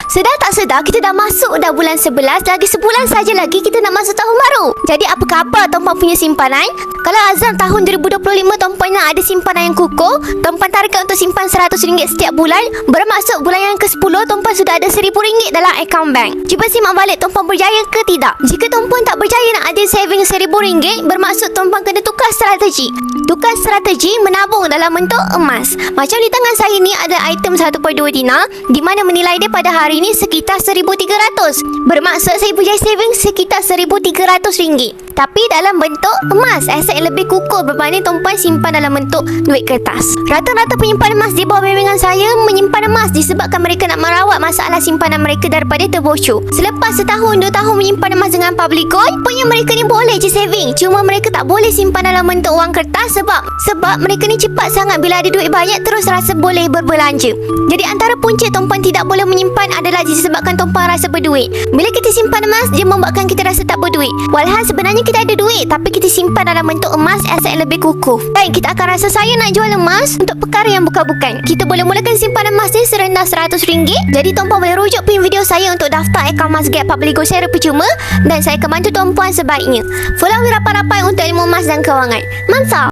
Sedar tak sedar kita dah masuk dah bulan 11. Lagi sebulan saja lagi kita nak masuk tahun baru. Jadi apa khabar tuan-puan punya simpanan? Kalau azam tahun 2025 tuan-puan nak ada simpanan yang kukuh, tuan-puan tarikan untuk simpan RM100 setiap bulan. Bermaksud bulan yang ke-10 tuan-puan sudah ada RM1,000 dalam akaun bank. Cuba simak balik tuan-puan berjaya ke tidak. Jika tuan-puan tak berjaya nak ada saving RM1,000, bermaksud tuan-puan kena tukar strategi. Tukar strategi menabung dalam bentuk emas. Macam di tangan saya ni ada item 1.2 dinar, di mana menilai dia pada hari ni sekitar RM1,300. Bermaksud saya berjaya saving sekitar RM1,300. Tapi dalam bentuk emas, aset yang lebih kukuh berbanding tuan-puan simpan dalam bentuk duit kertas. Rata-rata penyimpan emas di bawah bimbingan saya menyimpan emas disebabkan mereka nak merawat masalah simpanan mereka daripada terbocor. Selepas setahun 2 tahun menyimpan emas dengan public gold, punya mereka ni boleh je saving. Cuma mereka tak boleh simpan dalam bentuk wang kertas sebab mereka ni cepat sangat bila ada duit banyak terus rasa boleh berbelanja. Jadi antara punca tuan-puan tidak boleh menyimpan adalah disebabkan tuan-puan rasa berduit. Bila kita simpan emas, dia membuatkan kita rasa tak berduit. Walhal sebenarnya kita ada duit, tapi kita simpan dalam bentuk emas, aset yang lebih kukuh. Baik, kita akan rasa saya nak jual emas untuk perkara yang bukan-bukan. Kita boleh mulakan simpan emas ni serendah RM100. Jadi tuan-puan boleh rujuk pin video saya untuk daftar akaun Mas Get Public Gold secara percuma, dan saya akan bantu tuan-puan sebaiknya. Follow rapat-rapat untuk ilmu emas dan kewangan. Mantap!